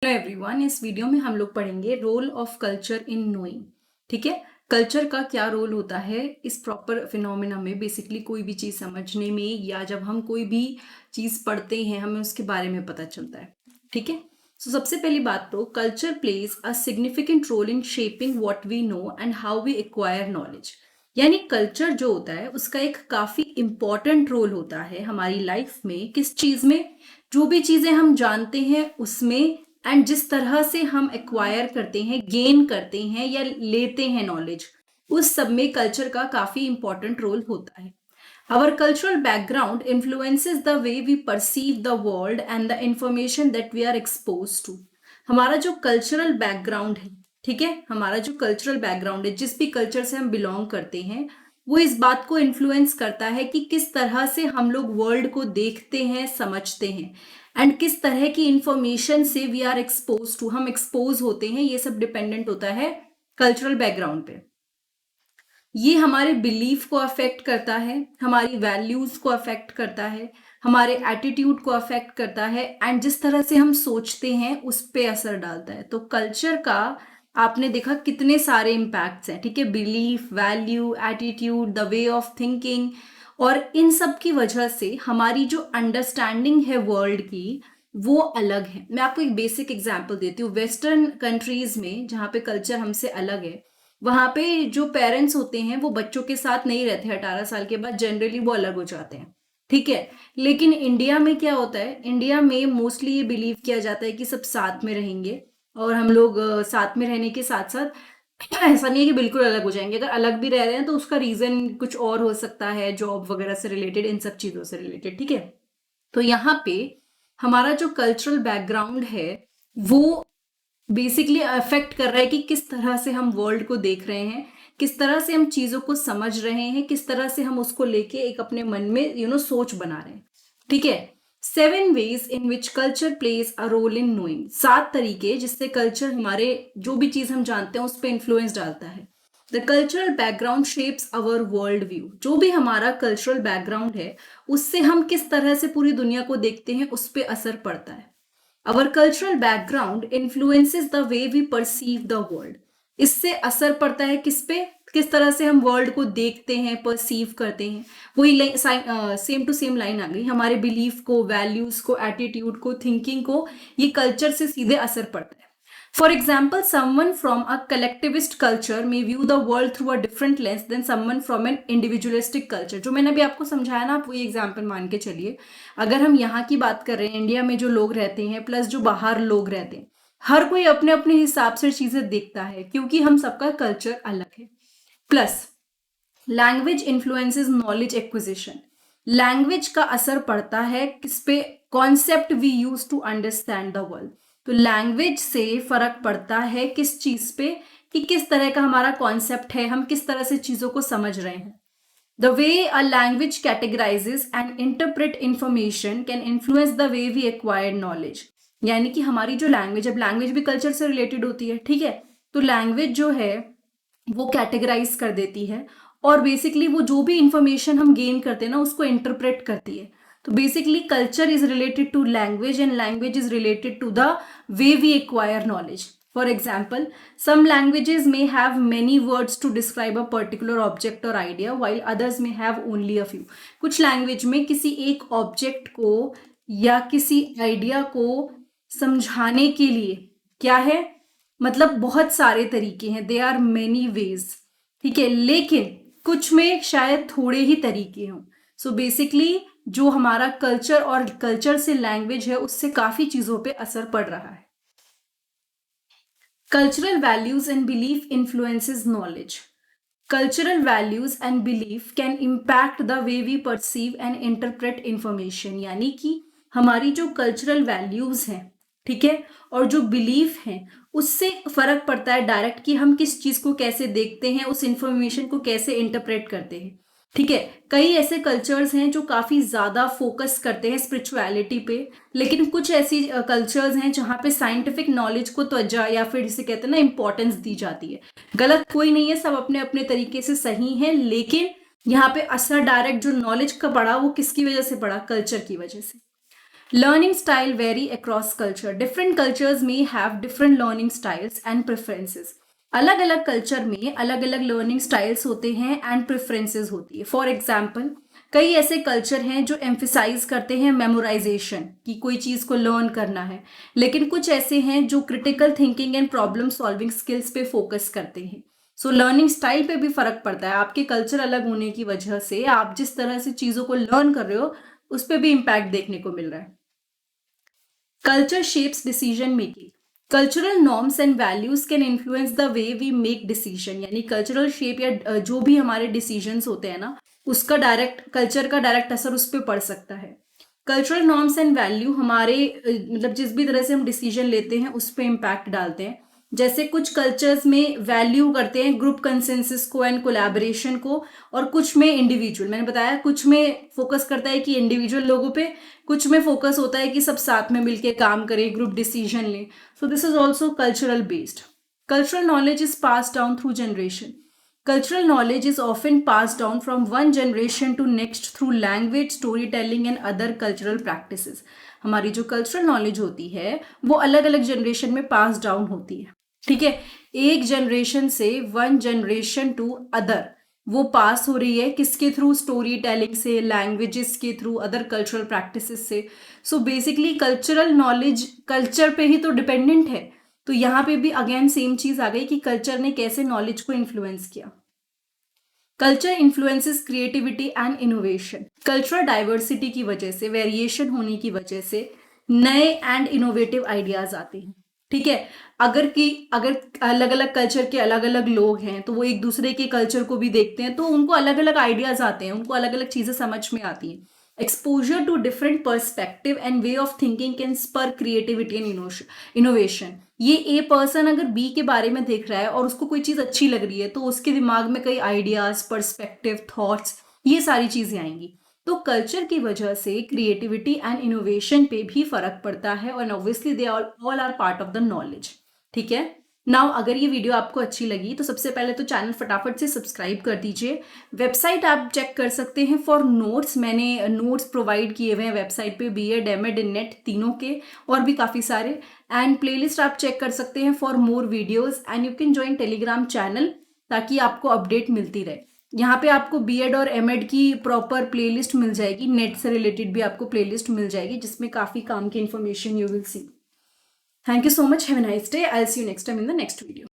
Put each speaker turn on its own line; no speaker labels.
Hello everyone, इस video में हम लोग पढ़ेंगे role of culture in knowing. ठीक है, कल्चर का क्या रोल होता है इस प्रॉपर फिनोमेना में। बेसिकली कोई भी चीज़ समझने में या जब हम कोई भी चीज़ पढ़ते हैं हमें उसके बारे में पता चलता है। ठीक है, सो सबसे पहली बात तो culture plays a significant role in shaping what we know and how we acquire knowledge. यानी कल्चर जो होता है उसका एक काफ़ी इम्पॉर्टेंट रोल होता है हमारी लाइफ में। किस चीज़ में? जो भी चीज़ें हम जानते हैं उसमें, एंड जिस तरह से हम एक्वायर करते हैं, गेन करते हैं या लेते हैं नॉलेज, उस सब में कल्चर का काफी इंपॉर्टेंट रोल होता है। Our cultural background influences the way we perceive the world and the information that we are expose to. हमारा जो कल्चरल बैकग्राउंड है, ठीक है, हमारा जो कल्चरल बैकग्राउंड है, जिस भी कल्चर से हम बिलोंग करते हैं, वो इस बात को इन्फ्लुएंस करता है कि किस तरह से हम लोग वर्ल्ड को देखते हैं, समझते हैं, एंड किस तरह की इंफॉर्मेशन से वी आर एक्सपोज टू, हम एक्सपोज होते हैं। ये सब डिपेंडेंट होता है कल्चरल बैकग्राउंड पे। ये हमारे बिलीफ को अफेक्ट करता है, हमारी वैल्यूज को अफेक्ट करता है, हमारे एटीट्यूड को अफेक्ट करता है, एंड जिस तरह से हम सोचते हैं उस पे असर डालता है। तो कल्चर का आपने देखा कितने सारे इम्पैक्ट्स हैं। ठीक है, belief, value, attitude, the way of thinking, और इन सब की वजह से हमारी जो अंडरस्टैंडिंग है वर्ल्ड की वो अलग है। मैं आपको एक बेसिक एग्जांपल देती हूँ। वेस्टर्न कंट्रीज में जहाँ पे कल्चर हमसे अलग है, वहाँ पे जो पेरेंट्स होते हैं वो बच्चों के साथ नहीं रहते। 18 साल के बाद जनरली वो अलग हो जाते हैं। ठीक है, लेकिन इंडिया में क्या होता है, इंडिया में मोस्टली ये बिलीव किया जाता है कि सब साथ में रहेंगे, और हम लोग साथ में रहने के साथ साथ ऐसा नहीं है कि बिल्कुल अलग हो जाएंगे। अगर अलग भी रह रहे हैं तो उसका रीजन कुछ और हो सकता है, जॉब वगैरह से रिलेटेड, इन सब चीजों से रिलेटेड। ठीक है, तो यहाँ पे हमारा जो कल्चरल बैकग्राउंड है वो बेसिकली अफेक्ट कर रहा है कि किस तरह से हम वर्ल्ड को देख रहे हैं, किस तरह से हम चीजों को समझ रहे हैं, किस तरह से हम उसको लेके एक अपने मन में सोच बना रहे हैं। ठीक है, 7 ways in which culture plays a role in knowing। 7 तरीके जिससे कल्चर हमारे जो भी चीज हम जानते हैं उस पर इन्फ्लुएंस डालता है। The cultural background shapes our world view. जो भी हमारा कल्चरल बैकग्राउंड है उससे हम किस तरह से पूरी दुनिया को देखते हैं उस पर असर पड़ता है। Our cultural background influences the way we perceive the world. इससे असर पड़ता है किस पे? किस तरह से हम वर्ल्ड को देखते हैं, परसीव करते हैं। वही सेम टू सेम लाइन आ गई। हमारे बिलीफ को, वैल्यूज को, एटीट्यूड को, थिंकिंग को ये कल्चर से सीधे असर पड़ता है। For example, someone from a collectivist culture may view the world through a different lens than someone from an individualistic culture. जो मैंने अभी आपको समझाया ना, आप वही एग्जाम्पल मान के चलिए। अगर हम यहाँ की बात कर रहे हैं, इंडिया में जो लोग रहते हैं प्लस जो बाहर लोग रहते हैं, हर कोई अपने अपने हिसाब से चीजें देखता है क्योंकि हम सबका कल्चर अलग है। Plus language influences knowledge acquisition. Language का असर पड़ता है किस पे? Concept we use to understand the world. तो लैंग्वेज से फर्क पड़ता है किस चीज पे? कि किस तरह का हमारा कॉन्सेप्ट है, हम किस तरह से चीजों को समझ रहे हैं। The way a language categorises and interpret information can influence the way we acquired knowledge. यानी कि हमारी जो लैंग्वेज, अब लैंग्वेज भी कल्चर से रिलेटेड होती है। ठीक है, तो लैंग्वेज जो है वो कैटेगराइज कर देती है, और बेसिकली वो जो भी इंफॉर्मेशन हम गेन करते हैं ना उसको इंटरप्रेट करती है। तो basically culture is related to language and language is related to the way we acquire knowledge. For example, some languages may have many words to describe a particular object or idea, while others may have only a few। कुछ language में किसी एक object को या किसी idea को समझाने के लिए क्या है, मतलब बहुत सारे तरीके हैं। They are many ways. ठीक है, लेकिन कुछ में शायद थोड़े ही तरीके हों। सो बेसिकली जो हमारा कल्चर और कल्चर से लैंग्वेज है उससे काफी चीजों पे असर पड़ रहा है। Cultural values and belief influences knowledge. Cultural values and belief can impact the way we perceive and interpret information। यानी कि हमारी जो कल्चरल वैल्यूज हैं, ठीक है, और जो बिलीफ हैं उससे फर्क पड़ता है डायरेक्ट कि हम किस चीज को कैसे देखते हैं, उस इंफॉर्मेशन को कैसे इंटरप्रेट करते हैं। ठीक है, कई ऐसे कल्चर्स हैं जो काफी ज्यादा फोकस करते हैं स्पिरिचुअलिटी पे, लेकिन कुछ ऐसी कल्चर्स हैं जहाँ पे साइंटिफिक नॉलेज को त्वचा या फिर जिसे कहते हैं ना इंपॉर्टेंस दी जाती है। गलत कोई नहीं है, सब अपने अपने तरीके से सही है, लेकिन यहाँ पे असर डायरेक्ट जो नॉलेज का पड़ा वो किसकी वजह से पड़ा? कल्चर की वजह से। Learning style vary across culture. Different cultures may have different learning styles and preferences. अलग अलग कल्चर में अलग अलग लर्निंग स्टाइल्स होते हैं एंड प्रेफरेंसेस होती है. फॉर एग्जाम्पल, कई ऐसे कल्चर हैं जो एम्फिसाइज करते हैं मेमोराइजेशन, कि कोई चीज़ को लर्न करना है, लेकिन कुछ ऐसे हैं जो critical thinking and problem solving skills पे फोकस करते हैं. सो लर्निंग स्टाइल पे भी फर्क पड़ता है. आपके कल्चर अलग होने की वजह से आप जिस तरह से चीज़ों को लर्न कर रहे हो उस पर भी इम्पैक्ट देखने को मिल रहा है. Culture shapes decision making. Cultural norms and values can influence the way we make decision. यानी कल्चरल शेप या जो भी हमारे डिसीजंस होते हैं ना, उसका डायरेक्ट कल्चर का डायरेक्ट असर उस पर पड़ सकता है. कल्चरल नॉर्म्स एंड वैल्यू हमारे मतलब जिस भी तरह से हम डिसीजन लेते हैं उस पर इम्पैक्ट डालते हैं. जैसे कुछ कल्चर्स में वैल्यू करते हैं ग्रुप कंसेंसस को एंड कोलैबोरेशन को, और कुछ में इंडिविजुअल. मैंने बताया कुछ में फोकस करता है कि इंडिविजुअल लोगों पे, कुछ में फोकस होता है कि सब साथ में मिलके काम करें, ग्रुप डिसीजन लें. So this is also cultural based. Cultural knowledge is pass down through generation. Cultural knowledge is often passed down from one generation to next through language, storytelling and other cultural practices. हमारी जो cultural knowledge होती है वो अलग अलग generation में पास down होती है. ठीक है, एक जनरेशन से वन जनरेशन टू अदर वो पास हो रही है. किसके थ्रू? स्टोरी टेलिंग से, लैंग्वेजेस के थ्रू, अदर कल्चरल प्रैक्टिसेस से. So basically cultural knowledge culture पे ही तो डिपेंडेंट है. तो यहाँ पे भी अगेन सेम चीज आ गई कि कल्चर ने कैसे नॉलेज को इन्फ्लुएंस किया. Culture influences creativity and innovation. Cultural diversity की वजह से, वेरिएशन होने की वजह से नए एंड इनोवेटिव आइडियाज आते हैं. ठीक है, अगर अलग अलग कल्चर के अलग अलग लोग हैं तो वो एक दूसरे के कल्चर को भी देखते हैं, तो उनको अलग अलग आइडियाज आते हैं, उनको अलग अलग चीजें समझ में आती हैं. Exposure to different perspective and way of thinking can spur creativity and innovation. ये ए पर्सन अगर बी के बारे में देख रहा है और उसको कोई चीज़ अच्छी लग रही है तो उसके दिमाग में कई आइडियाज, पर्सपेक्टिव, थॉट्स, ये सारी चीज़ें आएंगी. तो कल्चर की वजह से क्रिएटिविटी एंड इनोवेशन पे भी फर्क पड़ता है, और obviously they all are part of the knowledge. ठीक है. नाउ अगर ये वीडियो आपको अच्छी लगी तो सबसे पहले तो चैनल फटाफट से सब्सक्राइब कर दीजिए. वेबसाइट आप चेक कर सकते हैं फॉर नोट्स. मैंने नोट्स प्रोवाइड किए हुए हैं वेबसाइट पे, बीएड, एमएड, नेट तीनों के, और भी काफ़ी सारे. एंड प्लेलिस्ट आप चेक कर सकते हैं for more videos. And you can join Telegram channel ताकि आपको अपडेट मिलती रहे. यहाँ पे आपको बीएड और एमएड की प्रॉपर प्लेलिस्ट मिल जाएगी. नेट से रिलेटेड भी आपको प्लेलिस्ट मिल जाएगी जिसमें काफ़ी काम की information you will see. Thank you so much. Have a nice day. I'll see you next time in the next video.